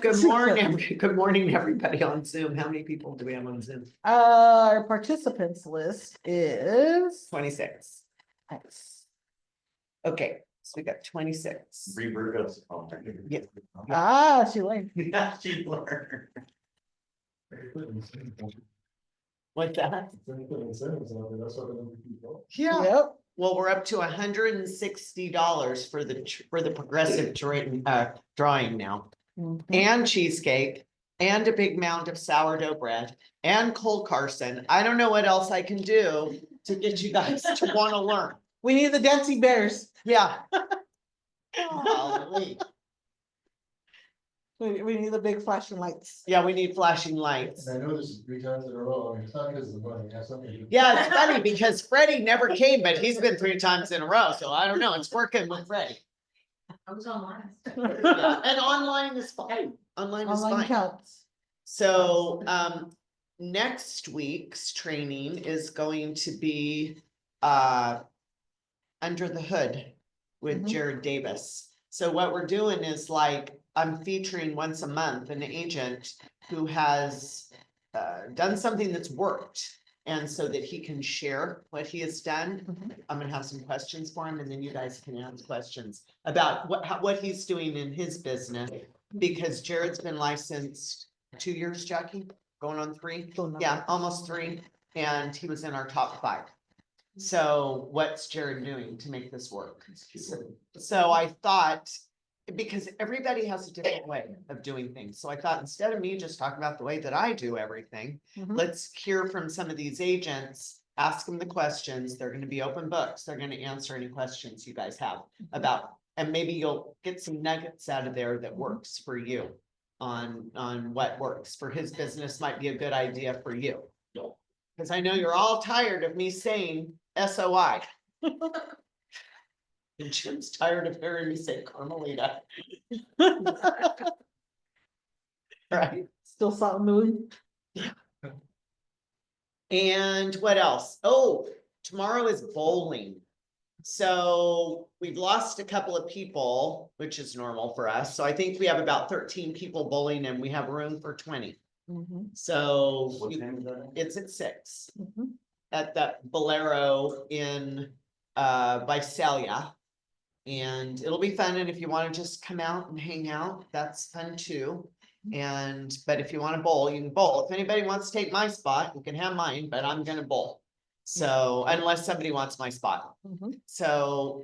Good morning, good morning, everybody on Zoom. How many people do we have on Zoom? Our participants list is 26. nice. Okay, so we got 26. Reverse. Yeah. She learned. Yeah, she learned. What's that? Yeah. Yep. Well, we're up to $160 for the progressive drawing now. Mhm. And cheesecake, and a big mound of sourdough bread, and Cole Carson. I don't know what else I can do to get you guys to want to learn. We need the dancing bears. Yeah. Golly. We need the big flashing lights. Yeah, we need flashing lights. And I know this is 3 times in a row, I mean, it's not because of the money, it has something to do. Yeah, it's funny because Freddie never came, but he's been 3 times in a row, so I don't know, it's working with Freddie. I was online. Yeah, and online is fine, online is Online fine. counts. So, next week's training is going to be, under the hood with Mhm. Jared Davis. So what we're doing is like, I'm featuring once a month an agent who has, done something that's worked. And so that he can share what he has done. Mhm. I'm gonna have some questions for him and then you guys can ask questions about what he's doing in his business. Because Jared's been licensed 2 years, Jackie, going on 3. Going on. Yeah, almost 3, and he was in our top 5. So what's Jared doing to make this work? So I thought, because everybody has a different way of doing things, so I thought instead of me just talking about the way that I do everything, Mhm. let's hear from some of these agents, ask them the questions, they're gonna be open books, they're gonna answer any questions you guys have about, and maybe you'll get some nuggets out of there that works for you on what works for his business might be a good idea for you. Because I know you're all tired of me saying SOI. And Jim's tired of hearing me say Carmelita. Right? Still something moving. And what else? Oh, tomorrow is bowling. So we've lost a couple of people, which is normal for us. So I think we have about 13 people bowling and we have room for 20. Mhm. So What time is that? it's at 6 Mhm. at that Bolero in Visalia. And it'll be fun. And if you want to just come out and hang out, that's fun too. And, but if you want to bowl, you can bowl. If anybody wants to take my spot, you can have mine, but I'm gonna bowl. So unless somebody wants my spot. Mhm. So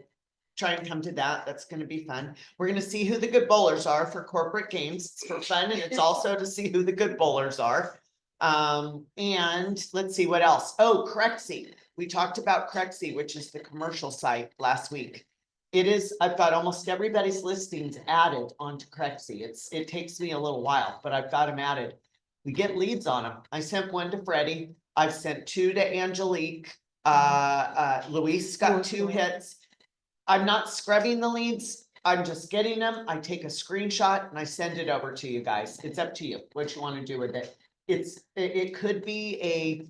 try and come to that. That's gonna be fun. We're gonna see who the good bowlers are for corporate games. It's for fun and it's also to see who the good bowlers are. And let's see what else. Oh, Crexy. We talked about Crexy, which is the commercial site last week. It is, I've got almost everybody's listings added onto Crexy. It takes me a little while, but I've got them added. We get leads on them. I sent 1 to Freddie. I've sent 2 to Angelique. Luis got 2 hits. I'm not scrubbing the leads. I'm just getting them. I take a screenshot and I send it over to you guys. It's up to you what you want to do with it. It could be a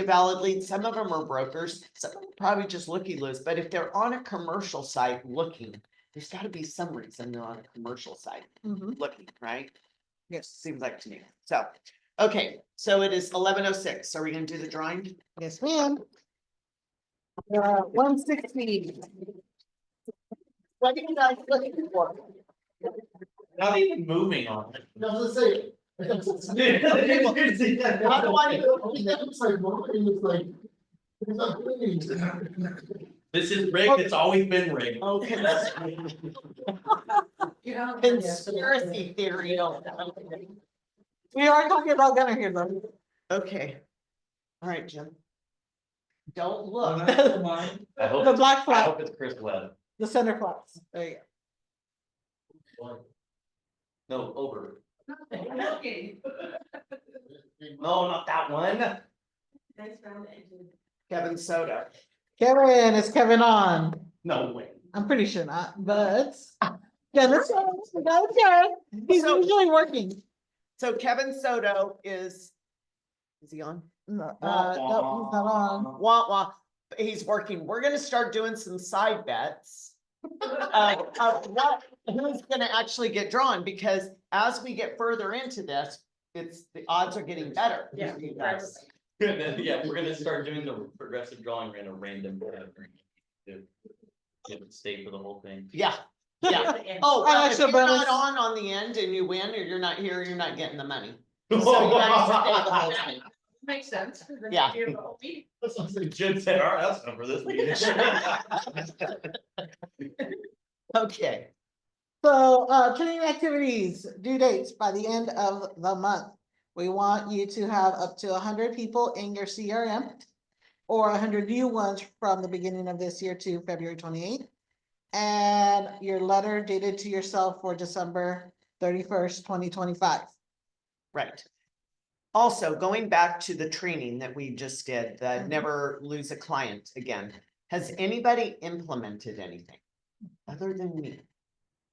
valid lead. Some of them are brokers. Some of them are probably just looky-loos, but if they're on a commercial site looking, there's gotta be some reason they're on a commercial site Mhm. looking, right? Yes. Seems like to me. So, okay, so it is 11:06. Are we gonna do the drawing? Yes, ma'am. 160. What are you guys looking for? Not even moving on it. I was gonna say. How do I do It's like, it's like. It's not clean. This is rigged, it's always been rigged. Oh, conspiracy theory. We are talking about Gunner here though. Okay. All right, Jim. Don't look. I The hope, black I flag, hope it's Chris Webb. the center flats. There you No, over. Okay. No, not that one. Nice round engine. Kevin Soto. go. Kevin, is Kevin on? No way. I'm pretty sure not, but. Yeah, that's okay. He's So- usually working. So Kevin Soto is he on? No, no, he's not on. Wah, wah. He's working. We're gonna start doing some side bets. Of what who's gonna actually get drawn, because as we get further into this, the odds are getting better. Yeah. for you guys. Yeah, we're gonna start doing the progressive drawing in a random. Get it stay for the whole thing. Yeah, yeah. Oh, An well, if extra you're not bonus. on the end and you win, or you're not here, you're not getting the money. So you guys stay the whole time. Makes sense. 'cause then Yeah. you're the whole meeting. That's what I'm saying. Jim said, all right, that's enough for this meeting. Okay, So, training activities, due dates by the end of the month. We want you to have up to 100 people in your CRM. Or 100 new ones from the beginning of this year to February 28th. And your letter dated to yourself for December 31st, 2025. right. Also, going back to the training that we just did, the never lose a client again. Has anybody implemented anything other than me?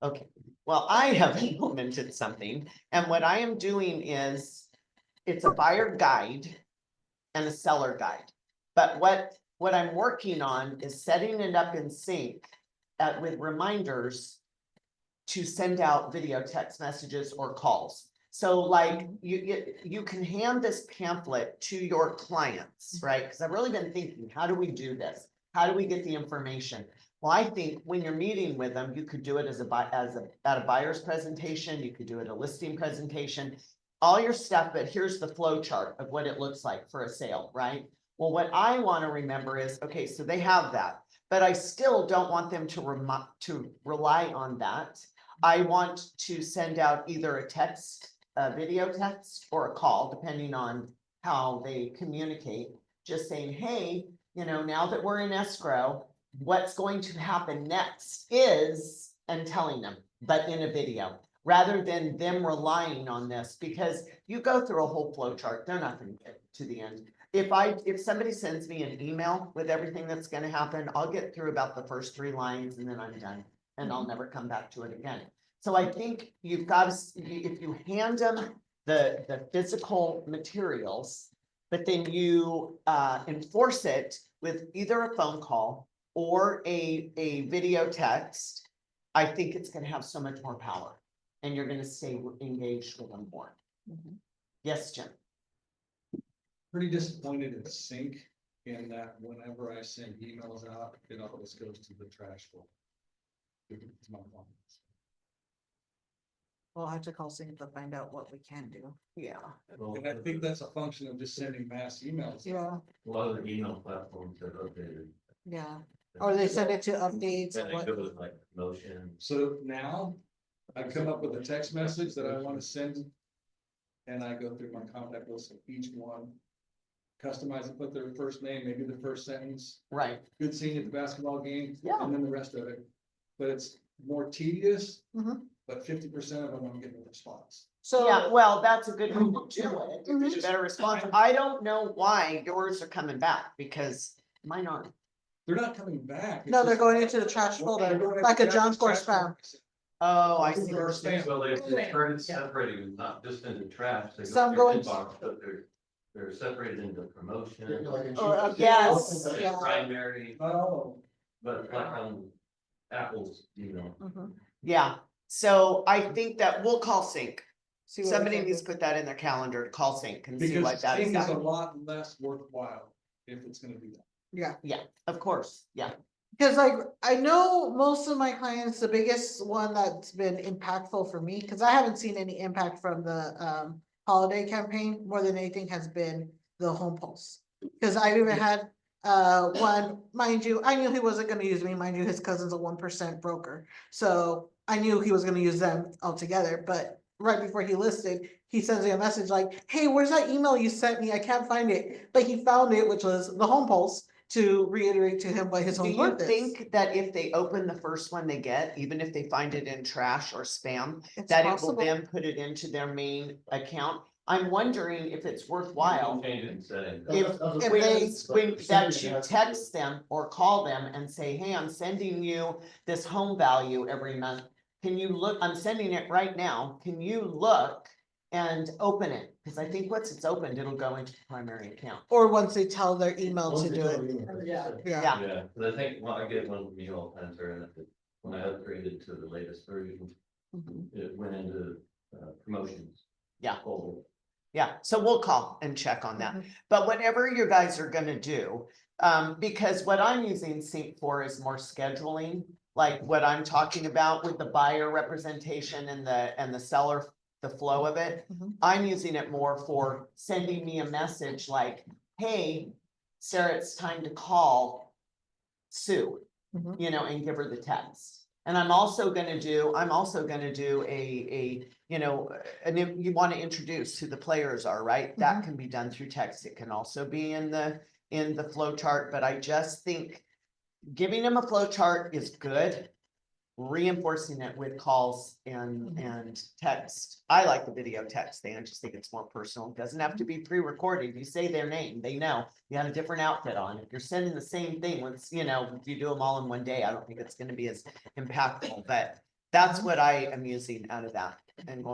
Okay, well, I have implemented something, and what I am doing is, it's a buyer guide and a seller guide. But what I'm working on is setting it up in sync with reminders to send out video text messages or calls. So like you can hand this pamphlet to your clients, right? Because I've really been thinking, how do we do this? How do we get the information? Well, I think when you're meeting with them, you could do it at a buyer's presentation, you could do it a listing presentation, all your stuff, but here's the flow chart of what it looks like for a sale, right? Well, what I want to remember is, okay, so they have that, but I still don't want them to rely on that. I want to send out either a text, a video text, or a call, depending on how they communicate, just saying, hey, now that we're in escrow, what's going to happen next is, and telling them, but in a video, rather than them relying on this, because you go through a whole flow chart, they're not going to get to the end. If somebody sends me an email with everything that's going to happen, I'll get through about the first 3 lines and then I'm done, and I'll never come back to it again. So I think you've got to, if you hand them the physical materials, but then you enforce it with either a phone call or a video text, I think it's going to have so much more power, and you're going to stay engaged with them more. Yes, Jim. Pretty disappointed in sync in that whenever I send emails out, it always goes to the trash folder. It's my fault. We'll have to call Sync to find out what we can do. Yeah. And I think that's a function of just sending mass emails. Yeah, A lot of the email platforms have updated. yeah. Or they send it to updates. And or they what- go with like motion. So now I come up with a text message that I want to send. And I go through my contact list of each one. Customize it, put their first name, maybe the first sentence, Right. good seeing you at the basketball game. Yeah. And then the rest of it. But it's more tedious, Mhm. but 50% of them I'm getting a response. So. Yeah, well, that's a good way to do it. Mhm. It's a better response. I don't know why yours are coming back, because mine aren't. They're not coming back. No, It's they're just- going into the trash They're folder, going like a into junk or trash folder. spam. Oh, I see. Or what you're saying. spam. So they started separating, not just into trash. they Some go go in into- inbox, but they're separated into promotion. Oh, yes. and Yeah. Primary, Oh, but like on Apple's, Mhm. Yeah, so I think that we'll call Sync. See what we Somebody can needs to do. put that in their calendar, to call Sync and see what because that is. sync is a lot less worthwhile if it's gonna do that. Yeah, Yeah, of course, yeah. because like, I know most of my clients, the biggest one that's been impactful for me, because I haven't seen any impact from the holiday campaign, more than anything has been the home pulse. Because I've even had one, mind you, I knew he wasn't gonna use me, mind you, his cousin's a 1% broker. So I knew he was gonna use them altogether, but right before he listed, he sends me a message like, hey, where's that email you sent me? I can't find it. But he found it, which was the home pulse, to reiterate to him what his Do home you worth is. think that if they open the first one they get, even if they find it in trash or spam, It's that it will possible. then put it into their main account? I'm wondering if it's worthwhile. change it in settings. If when that you text them or call them and say, hey, I'm sending you this home value every month. Can you look, I'm sending it right now. Can you look and open it? Because I think once it's opened, it'll go into the primary account. Or once they tell their email to do it. Yeah. Yeah. Yeah. Yeah, but I think, well, I get one from you all the time, sir, and when I upgraded to the latest version, Mhm. it went into promotions. Yeah. folder. Yeah, so we'll call and check on that. Mhm. But whatever you guys are gonna do, because what I'm using Sync for is more scheduling. Like what I'm talking about with the buyer representation and the seller, the flow of it. Mhm. I'm using it more for sending me a message like, hey, Sarah, it's time to call Sue, Mhm. you know, and give her the text. And I'm also gonna do a, you know, and if you wanna introduce who the players are, right? That can be done through text. It can also be in the flow chart, but I just think giving them a flow chart is good. Reinforcing it with calls and text. I like the video text thing. I just think it's more personal. It doesn't have to be pre-recorded. You say their name, they know. You had a different outfit on. If you're sending the same thing, once, you know, if you do them all in one day, I don't think it's gonna be as impactful, but that's what I am using out of that. And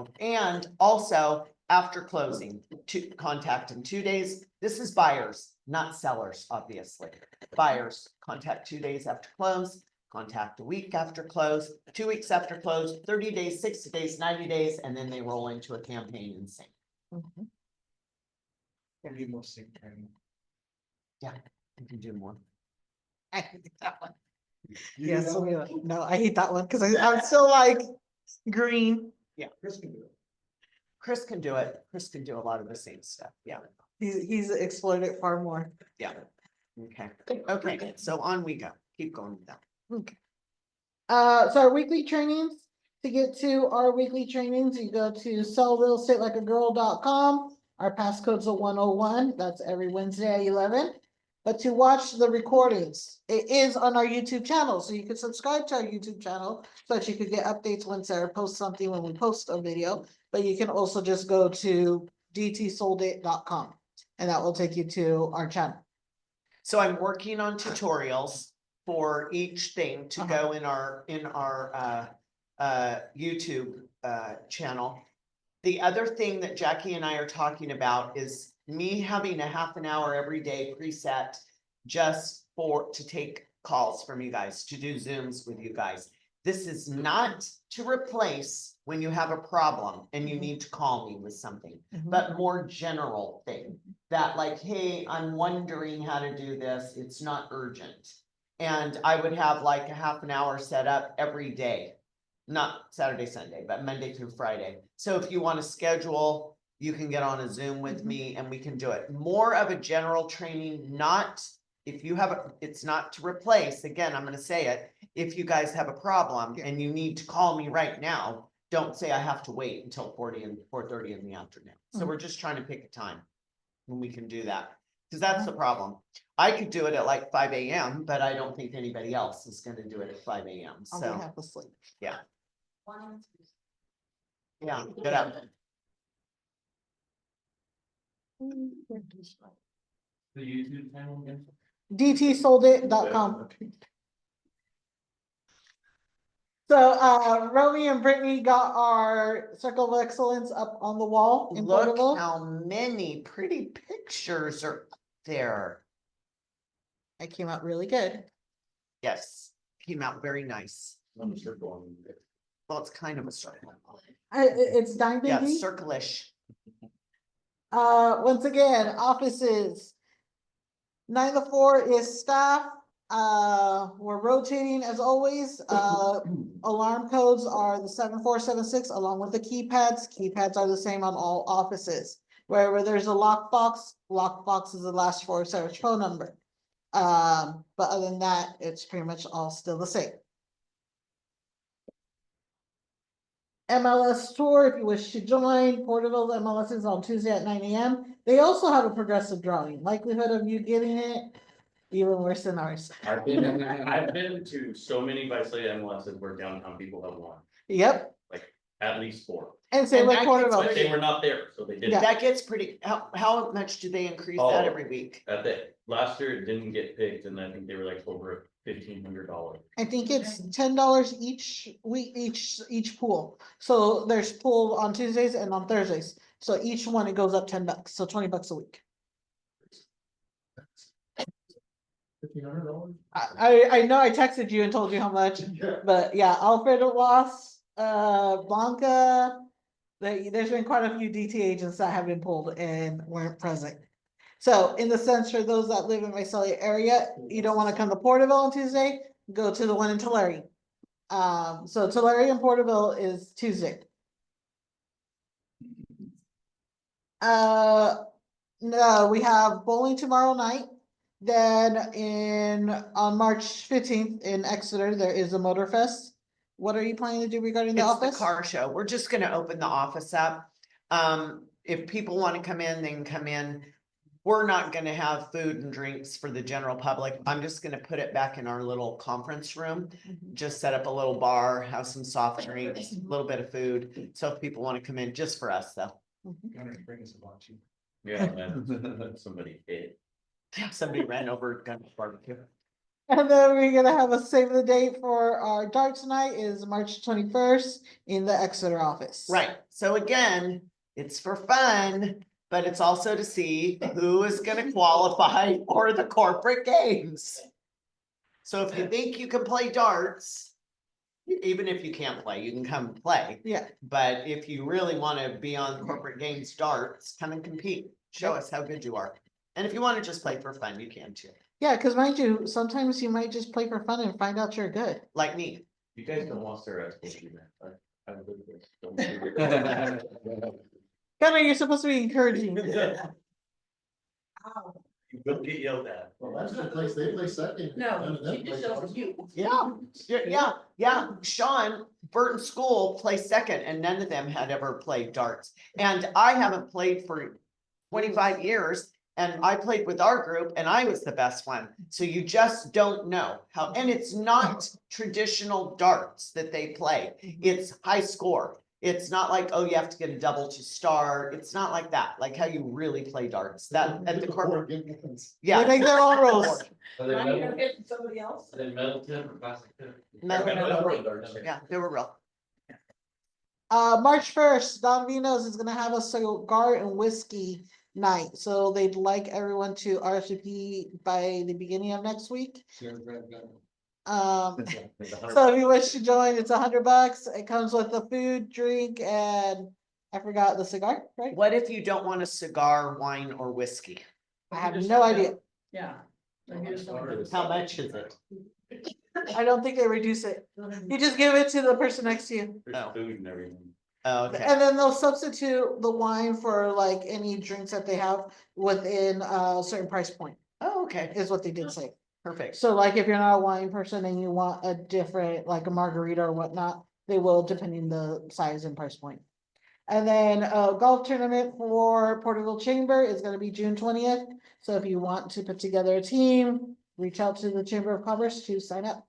also after closing, to contact in 2 days. This is buyers, not sellers, obviously. Buyers, contact 2 days after close. Contact a week after close, 2 weeks after close, 30 days, 60 days, 90 days, and then they roll into a campaign and sync. Mhm. I need more sync training. You can do more. I hate that one. You do Yes, that one? no, I hate that one because I'm still like green. Chris can do it. Chris can do it. Chris can do a lot of the same stuff. Yeah, He's explored it far more. yeah. Okay, okay, so on we go. Keep going with that. So our weekly trainings, to get to our weekly trainings, you go to sellrealestatelakeagirl.com. Our passcode's a 101. That's every Wednesday at 11. But to watch the recordings, it is on our YouTube channel, so you can subscribe to our YouTube channel so that you could get updates when Sarah posts something, when we post a video. But you can also just go to dtsoldit.com and that will take you to our channel. So I'm working on tutorials for each thing to go in our YouTube channel. The other thing that Jackie and I are talking about is me having a half an hour every day preset just to take calls from you guys, to do Zooms with you guys. This is not to replace when you have a problem and you need to call me with something, but more general thing. That like, hey, I'm wondering how to do this. It's not urgent. And I would have like a half an hour set up every day. Not Saturday, Sunday, but Monday through Friday. So if you want to schedule, you can get on a Zoom with me and we can do it. More of a general training, not if you have, it's not to replace, again, I'm gonna say it. If you guys have a problem and you need to call me right now, don't say I have to wait until 4:30 in the afternoon. So we're just trying to pick a time when we can do that. Because that's the problem. I could do it at like 5 AM, but I don't think anybody else is gonna do it at 5 AM. I'll So, be half asleep. yeah, get up. The YouTube channel again? dtsoldit.com. So, Romy and Brittany got our Circle of Excellence up on the wall in Look Porterville. how many pretty pictures are up there. It came out really good. Yes, came out very nice. I'm sure going. Well, it's kind of a circle. It's dime Yeah, baby. circle-ish. Once again, offices. 9 to 4 is staff. We're rotating as always. Alarm codes are the 7476 along with the keypads. Keypads are the same on all offices. Wherever there's a lockbox is the last 4 of Sarah's phone number. But other than that, it's pretty much all still the same. MLS tour, if you wish to join, Porterville's MLS is on Tuesday at 9 AM. They also have a progressive drawing. Likelihood of you getting it, even worse than ours. I've been to so many Visalia MLSs where downtown people have won, Yep, at least 4. and same And with that gets Porterville. But they were not there, so they didn't. Yeah. That gets pretty, how much do they increase that Oh. every week? At the, last year it didn't get picked and I think they were like over $1,500. I think it's $10 each week, each pool. So there's pool on Tuesdays and on Thursdays. So each one, it goes up $10, so $20 a week. $1,500? I know I texted you and told you how much, Yeah. but yeah, Alfredo lost, Blanca. There's been quite a few DT agents that have been pulled and weren't present. So in the sense for those that live in Visalia area, you don't wanna come to Porterville on Tuesday, go to the one in Tulare. So Tulare and Porterville is Tuesday. No, we have bowling tomorrow night. Then on March 15th in Exeter, there is a Motor Fest. What are you planning to do regarding the It's the office? car show. We're just gonna open the office up. If people wanna come in, they can come in. We're not gonna have food and drinks for the general public. I'm just gonna put it back in our little conference room. Just set up a little bar, have some soft drinks, a little bit of food. So if people wanna come in, just for us though. Gunner, bring us a bunch. Yeah, man, somebody hit. Somebody ran over Gunner's barbecue. And then we're gonna have a save the date for our darts night is March 21st in the Exeter office. Right, so again, it's for fun, but it's also to see who is gonna qualify for the corporate games. So if you think you can play darts, even if you can't play, you can come play. Yeah, But if you really wanna be on corporate games darts, come and compete, show us how good you are. And if you wanna just play for fun, you can too, yeah, cause mind you, sometimes you might just play for fun and find out you're good. like me. You guys don't want their explanation, man. I'm good with this. Don't do it. Gunner, you're supposed to be encouraging. You will get yelled at. Well, that's the place, they play second. No, None of them she just play shows first. you. Yeah. Sean, Burton School placed second and none of them had ever played darts. And I haven't played for 25 years and I played with our group and I was the best one. So you just don't know how, and it's not traditional darts that they play. It's high score. It's not like, oh, you have to get a double to start. It's not like that, like how you really play darts. That at the corporate, They yeah. make their own rules. Are Do I need to they hit somebody else? metal tip or plastic tip? Metal. Yeah, they were real. March 1st, Don Vino's is gonna have a cigar and whiskey night, so they'd like everyone to RSVP by the beginning of next week. So if you wish to join, it's $100. It comes with the food, drink, and I forgot the cigar, right? What if you don't want a cigar, wine, or whiskey? I have no idea. Yeah. How much is it? I don't think they reduce it. You just give it to the person next to you. There's food and everything. Oh, okay, And then they'll substitute the wine for like any drinks that they have within a certain price point, oh, okay, is what they did say. perfect. So like if you're not a wine person and you want a different, like a margarita or whatnot, they will depending the size and price point. And then a golf tournament for Porterville Chamber is gonna be June 20th. So if you want to put together a team, reach out to the Chamber of Commerce to sign up.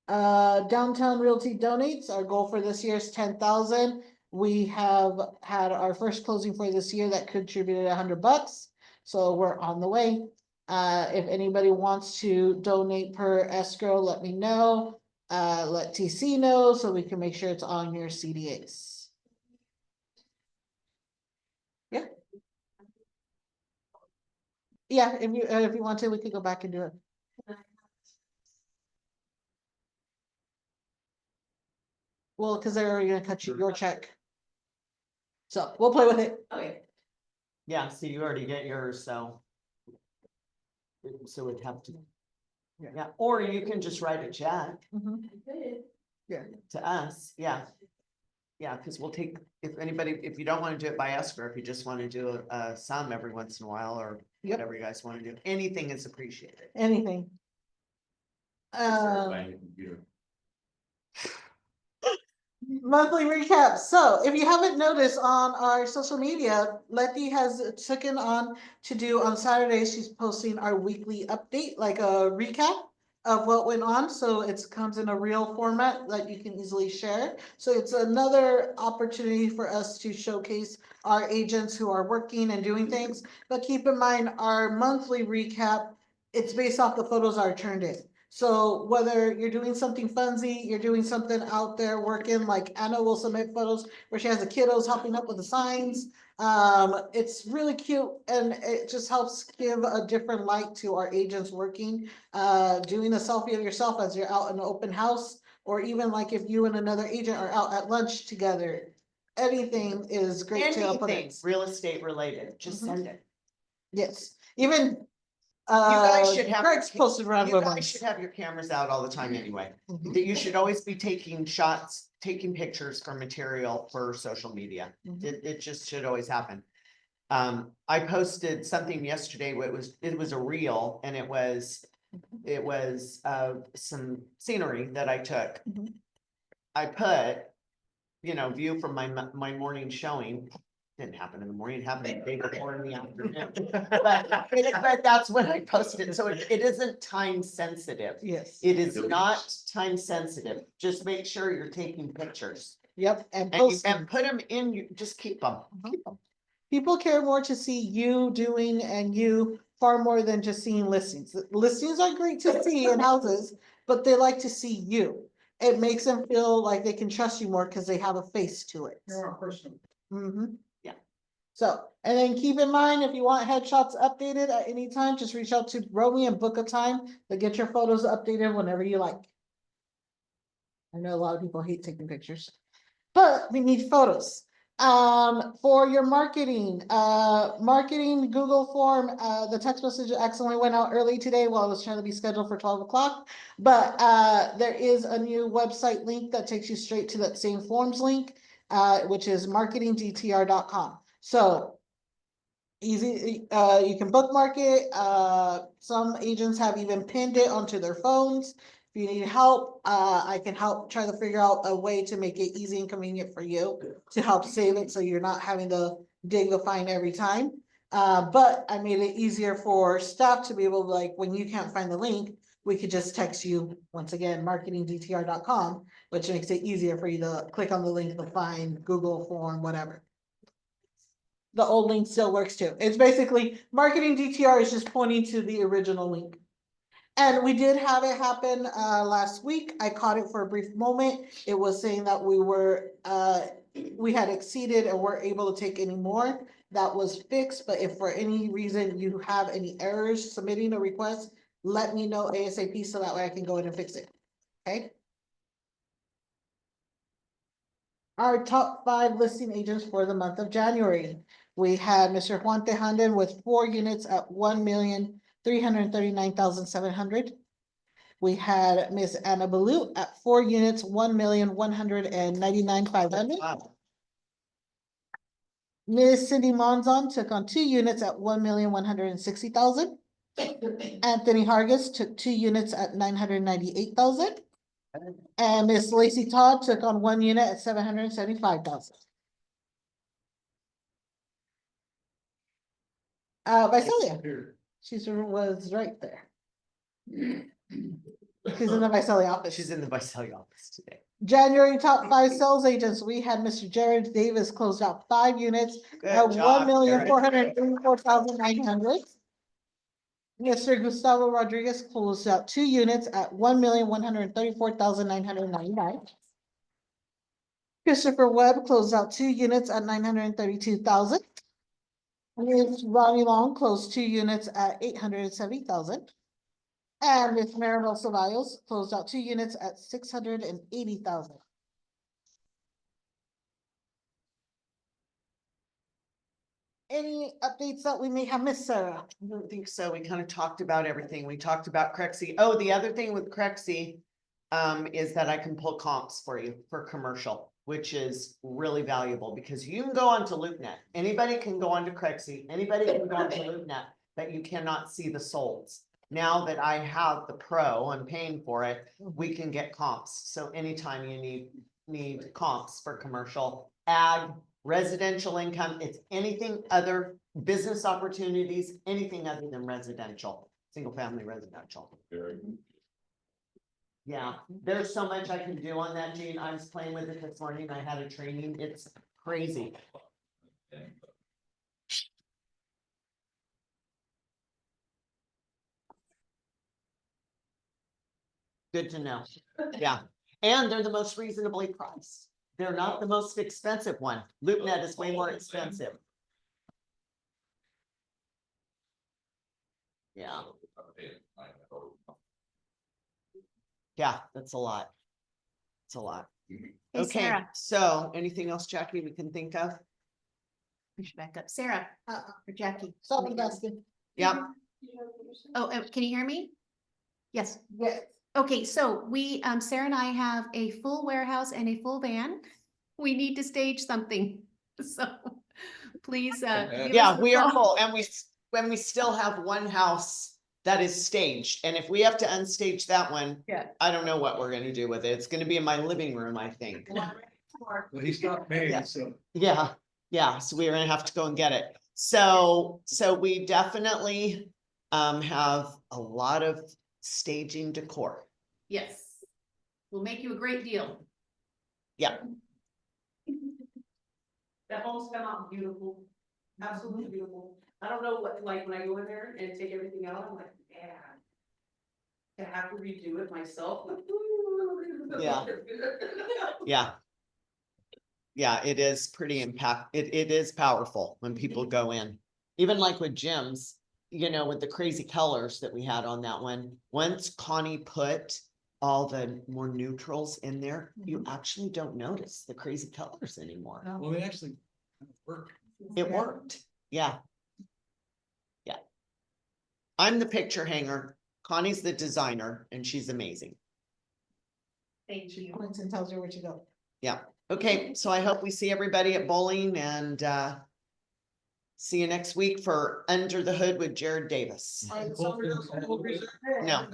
Downtown Realty donates. Our goal for this year is 10,000. We have had our first closing for this year that contributed $100. So we're on the way. If anybody wants to donate per escrow, let me know. Let TC know so we can make sure it's on your CDAs. Yeah. Yeah, if you want to, we could go back and do it. Well, because they're already gonna cut you your check. So we'll play with it. Okay. Yeah, so you already get yours, so. So it'd have to. Yeah, or you can just write a check to us, yeah. Yeah, because we'll take, if you don't want to do it by escrow, if you just want to do a sum every once in a while, or Yep. whatever you guys want to do, anything is appreciated. Anything. Start buying a computer. Monthly recap. So if you haven't noticed on our social media, Letty has taken on to do on Saturdays, she's posting our weekly update, like a recap of what went on. So it comes in a real format that you can easily share. So it's another opportunity for us to showcase our agents who are working and doing things. But keep in mind, our monthly recap, it's based off the photos that are turned in. So whether you're doing something funsy, you're doing something out there working, like Anna will submit photos where she has the kiddos helping up with the signs. It's really cute and it just helps give a different light to our agents working. Doing a selfie of yourself as you're out in the open house, or even like if you and another agent are out at lunch together. Anything is great to put Anything it. real estate related, just Mhm. send it. Yes, even, guys should have Greg's your- posted around You with guys us. should have your cameras out all the time anyway. Mhm. That you should always be taking shots, taking pictures for material for social media. Mhm. It just should always happen. I posted something yesterday, where it was a reel and it was some scenery that I took. Mhm. I put, view from my morning showing. Didn't happen in the morning, it happened the day before in the afternoon. But that's when I posted it, so it isn't time sensitive. Yes, It is not time sensitive, just make sure you're taking pictures. yep, and And you, posting. and put them in, just keep them. People care more to see you doing and you far more than just seeing listings. Listings are great to see in houses, but they like to see you. It makes them feel like they can trust you more because they have a face to it. You're a person. Mhm. Yeah. So, and then keep in mind, if you want headshots updated at any time, just reach out to Romy and book a time to get your photos updated whenever you like. I know a lot of people hate taking pictures, but we need photos. For your marketing Google form, the text message accidentally went out early today while I was trying to be scheduled for 12 o'clock. But, there is a new website link that takes you straight to that same forms link, which is marketingdtr.com. So easy, you can bookmark it. Some agents have even pinned it onto their phones. If you need help, I can help try to figure out a way to make it easy and convenient for you to help save it so you're not having to dig the fine every time. But I made it easier for staff to be able to, like, when you can't find the link, we could just text you, once again, marketingdtr.com, which makes it easier for you to click on the link to find Google form, whatever. The old link still works too. It's basically marketing DTR is just pointing to the original link. And we did have it happen last week. I caught it for a brief moment. It was saying that we had exceeded and weren't able to take any more. That was fixed, but if for any reason you have any errors submitting a request, let me know ASAP so that way I can go in and fix it. Okay? Our top 5 listing agents for the month of January. We had Mr. Juan Tejanden with 4 units at 1,339,700. We had Miss Anna Balut at 4 units, 1,199,500. Wow. Miss Cindy Monzon took on 2 units at 1,160,000. Anthony Hargis took 2 units at 998,000. And Miss Lacey Todd took on 1 unit at 775,000. Visalia, Here. she was right there. She's in the Visalia office. She's in the Visalia office today. January top 5 sales agents, we had Mr. Jared Davis closed out 5 units at Good job, 1,434,900. Mr. Gustavo Rodriguez closed out 2 units at 1,134,999. Christopher Webb closed out 2 units at 932,000. Ms. Ronnie Long closed 2 units at 870,000. And Ms. Maribel Ceballos closed out 2 units at 680,000. Any updates that we may have missed, Sarah? I don't think so. We kind of talked about everything. We talked about Crexie. Oh, the other thing with Crexie is that I can pull comps for you for commercial, which is really valuable because you can go onto LoopNet. Anybody can go onto Crexie, anybody can go onto LoopNet, but you cannot see the solds. Now that I have the pro, I'm paying for it, we can get comps. So anytime you need comps for commercial, ag, residential income, it's anything other, business opportunities, anything other than residential, single family residential. Yeah, there's so much I can do on that, Gene. I was playing with it this morning. I had a training. It's crazy. Good to know. Yeah, and they're the most reasonably priced. They're not the most expensive one. LoopNet is way more expensive. Yeah, yeah, that's a lot. It's a lot. Hey, Okay, Sarah, so anything else, Jackie, we can think of? we should back up. Sarah, or Jackie. Stop investing. Yep, Oh, can you hear me? Yes. Yes. Okay, so we, Sarah and I have a full warehouse and a full van. We need to stage something, so please, give us yeah, a we are call. full, and we still have one house that is staged, and if we have to unstage that one, Yeah. I don't know what we're gonna do with it. It's gonna be in my living room, I think. Well, he stopped paying, Yeah. so. Yeah, so we're gonna have to go and get it. So we definitely have a lot of staging decor. Yes, we'll make you a great deal. Yeah, That home's come out beautiful, absolutely beautiful. I don't know what, like, when I go in there and take everything out, I'm like, man. To have to redo it myself. Like, Yeah. yeah. Yeah, it is pretty it is powerful when people go in. Even like with Jim's, you know, with the crazy colors that we had on that one. Once Connie put all the more neutrals in there, you actually don't notice the crazy colors anymore. Well, they actually work. It worked. Yeah. Yeah. I'm the picture hanger. Connie's the designer and she's amazing. Thank you. Clinton tells you where to go. Yeah. Okay. So I hope we see everybody at bowling and see you next week for Under the Hood with Jared Davis. All right, so we're- No.